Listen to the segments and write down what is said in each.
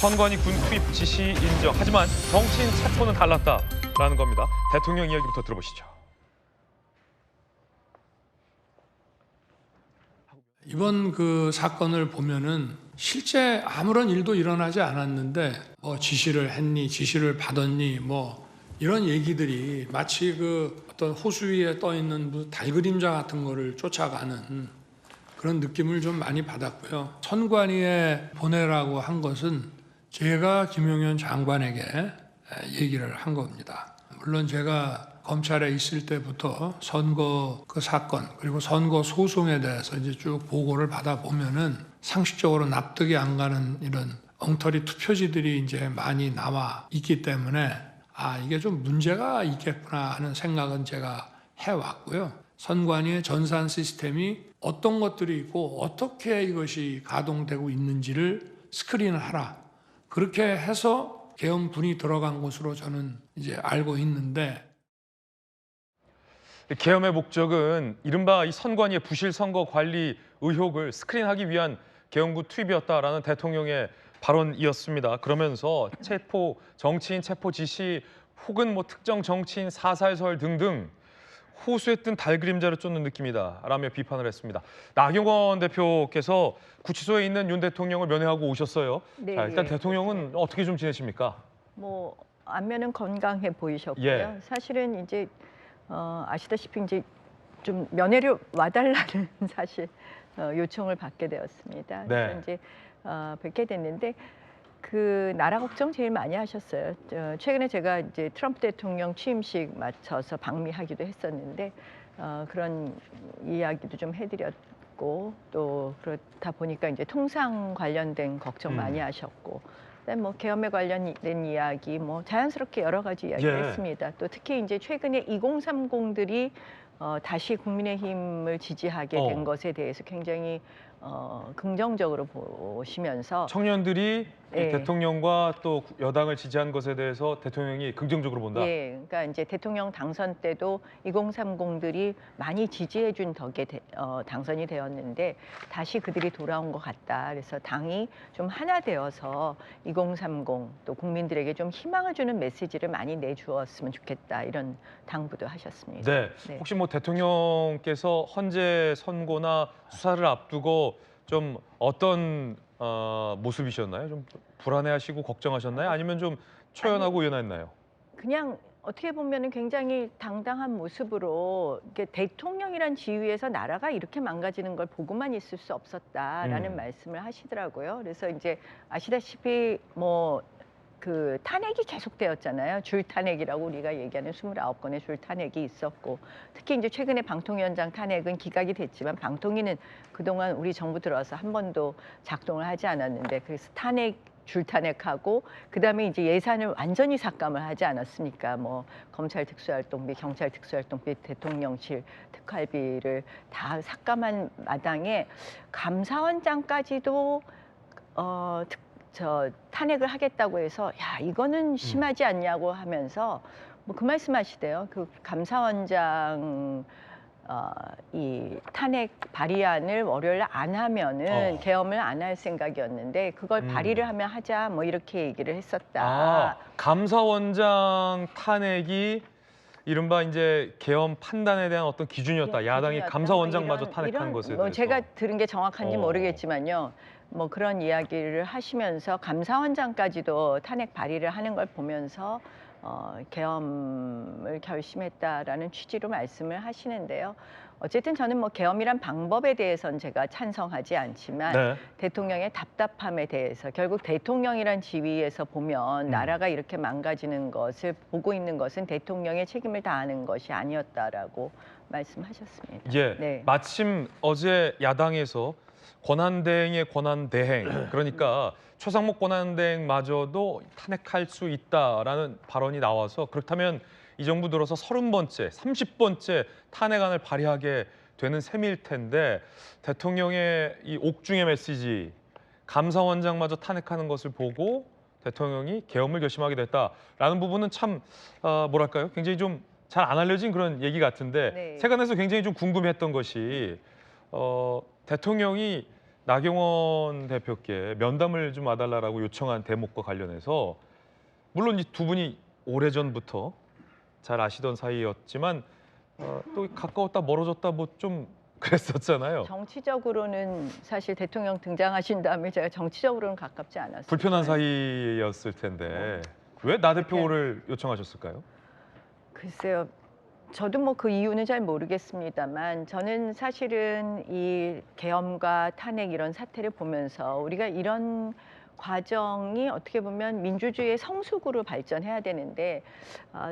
선관위 군 투입 지시 인정. 하지만 정치인 체포는 달랐다라는 겁니다. 대통령 이야기부터 들어보시죠. 이번 그 사건을 보면은 실제 아무런 일도 일어나지 않았는데 뭐 지시를 했니, 지시를 받았니, 뭐 이런 얘기들이 마치 그 어떤 호수 위에 떠 있는 무슨 달그림자 같은 거를 쫓아가는 그런 느낌을 좀 많이 받았고요. 선관위에 보내라고 한 것은 제가 김용현 장관에게 얘기를 한 겁니다. 물론 제가 검찰에 있을 때부터 선거 그 사건 그리고 선거 소송에 대해서 이제 쭉 보고를 받아보면은 상식적으로 납득이 안 가는 이런 엉터리 투표지들이 이제 많이 나와 있기 때문에 이게 좀 문제가 있겠구나 하는 생각은 제가 해왔고요. 선관위의 전산 시스템이 어떤 것들이 있고 어떻게 이것이 가동되고 있는지를 스크린을 하라. 그렇게 해서 계엄군이 들어간 것으로 저는 이제 알고 있는데 계엄의 목적은 이른바 이 선관위의 부실 선거 관리 의혹을 스크린하기 위한 계엄군 투입이었다라는 대통령의 발언이었습니다. 그러면서 정치인 체포 지시 혹은 뭐 특정 정치인 사살설 등등 호수에 뜬 달그림자를 쫓는 느낌이다라며 비판을 했습니다. 나경원 대표께서 구치소에 있는 윤 대통령을 면회하고 오셨어요. 네, 자, 일단 예, 대통령은 그렇습니다. 어떻게 좀 지내십니까? 뭐 안면은 건강해 보이셨고요. 예. 사실은 이제 아시다시피 이제 좀 면회를 와달라는 사실 요청을 받게 되었습니다. 그래서 네. 이제 뵙게 됐는데 그 나라 걱정 제일 많이 하셨어요. 최근에 제가 이제 트럼프 대통령 취임식 맞춰서 방미하기도 했었는데 그런 이야기도 좀 해드렸고 또 그렇다 보니까 이제 통상 관련된 걱정 많이 하셨고. 그다음에 뭐 계엄에 관련된 이야기, 뭐 자연스럽게 여러 가지 이야기를 예. 했습니다. 또 특히 이제 최근에 2030들이 다시 국민의힘을 지지하게 된 것에 대해서 굉장히 긍정적으로 보시면서 청년들이 예. 대통령과 또 여당을 지지한 것에 대해서 대통령이 긍정적으로 본다. 예, 그러니까 이제 대통령 당선 때도 2030들이 많이 지지해준 덕에 당선이 되었는데 다시 그들이 돌아온 것 같다. 그래서 당이 좀 하나 되어서 2030 또 국민들에게 좀 희망을 주는 메시지를 많이 내주었으면 좋겠다. 이런 당부도 하셨습니다. 네. 네. 혹시 뭐 대통령께서 헌재 선고나 수사를 앞두고 좀 어떤 모습이셨나요? 좀 불안해하시고 걱정하셨나요? 아니면 좀 초연하고 유연했나요? 그냥 어떻게 보면은 굉장히 당당한 모습으로 이렇게 대통령이란 지위에서 나라가 이렇게 망가지는 걸 보고만 있을 수 없었다라는 말씀을 하시더라고요. 그래서 이제 아시다시피 뭐 그 탄핵이 계속되었잖아요. 줄 탄핵이라고 우리가 얘기하는 29건의 줄 탄핵이 있었고 특히 이제 최근에 방통위원장 탄핵은 기각이 됐지만 방통위는 그동안 우리 정부 들어와서 한 번도 작동을 하지 않았는데 그래서 줄 탄핵하고 그다음에 이제 예산을 완전히 삭감을 하지 않았습니까? 뭐 검찰 특수활동비, 경찰 특수활동비, 대통령실 특활비를 다 삭감한 마당에 감사원장까지도 탄핵을 하겠다고 해서 야 이거는 심하지 않냐고 하면서 뭐 그 말씀하시대요. 그 감사원장 이 탄핵 발의안을 월요일 안 하면은 계엄을 안 할 생각이었는데 그걸 발의를 하면 하자 뭐 이렇게 얘기를 했었다. 감사원장 탄핵이 이른바 이제 계엄 판단에 대한 어떤 기준이었다. 야당이 기준이었다. 감사원장마저 뭐 탄핵한 이런 것에 뭐 대해서. 제가 들은 게 정확한지 어. 모르겠지만요. 뭐 그런 이야기를 하시면서 감사원장까지도 탄핵 발의를 하는 걸 보면서 계엄을 결심했다라는 취지로 말씀을 하시는데요. 어쨌든 저는 뭐 계엄이란 방법에 대해서는 제가 찬성하지 않지만 네. 대통령의 답답함에 대해서 결국 대통령이란 지위에서 보면 나라가 이렇게 망가지는 것을 보고 있는 것은 대통령의 책임을 다하는 것이 아니었다라고 말씀하셨습니다. 예. 네. 마침 어제 야당에서 권한대행의 권한대행, 그러니까 최상목 권한대행마저도 탄핵할 수 있다라는 발언이 나와서 그렇다면 이 정부 들어서 30번째, 30번째 탄핵안을 발의하게 되는 셈일 텐데 대통령의 이 옥중의 메시지, 감사원장마저 탄핵하는 것을 보고 대통령이 계엄을 결심하게 됐다라는 부분은 참 뭐랄까요? 굉장히 좀 잘 안 알려진 그런 얘기 같은데 네. 세간에서 굉장히 좀 궁금했던 것이 대통령이 나경원 대표께 면담을 좀 와달라고 요청한 대목과 관련해서 물론 이 두 분이 오래전부터 잘 아시던 사이였지만 또 가까웠다 멀어졌다 뭐 좀 그랬었잖아요. 정치적으로는 사실 대통령 등장하신 다음에 제가 정치적으로는 가깝지 않았어요. 불편한 사이였을 텐데 왜 나 대표를 요청하셨을까요? 글쎄요. 저도 뭐 그 이유는 잘 모르겠습니다만 저는 사실은 이 계엄과 탄핵 이런 사태를 보면서 우리가 이런 과정이 어떻게 보면 민주주의의 성숙으로 발전해야 되는데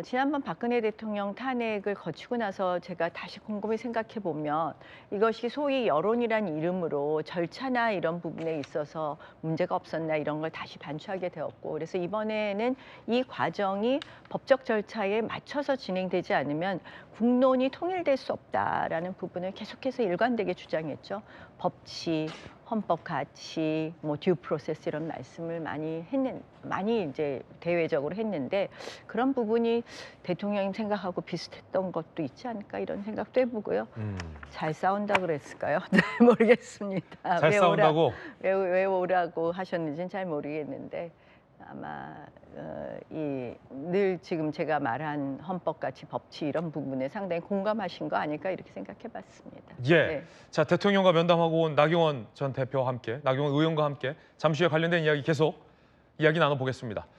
지난번 박근혜 대통령 탄핵을 거치고 나서 제가 다시 곰곰이 생각해 보면 이것이 소위 여론이란 이름으로 절차나 이런 부분에 있어서 문제가 없었나 이런 걸 다시 반추하게 되었고 그래서 이번에는 이 과정이 법적 절차에 맞춰서 진행되지 않으면 국론이 통일될 수 없다라는 부분을 계속해서 일관되게 주장했죠. 법치, 헌법 가치, 뭐 듀 프로세스 이런 말씀을 많이 이제 대외적으로 했는데 그런 부분이 대통령님 생각하고 비슷했던 것도 있지 않을까 이런 생각도 해보고요. 잘 싸운다 그랬을까요? 잘 모르겠습니다. 잘 싸운다고? 왜 오라고 하셨는지는 잘 모르겠는데 아마 늘 지금 제가 말한 헌법가치, 법치 이런 부분에 상당히 공감하신 거 아닐까 이렇게 생각해봤습니다. 예. 네. 자, 대통령과 면담하고 온 나경원 전 대표와 함께, 나경원 의원과 함께 잠시 후에 관련된 이야기 계속 이야기 나눠보겠습니다.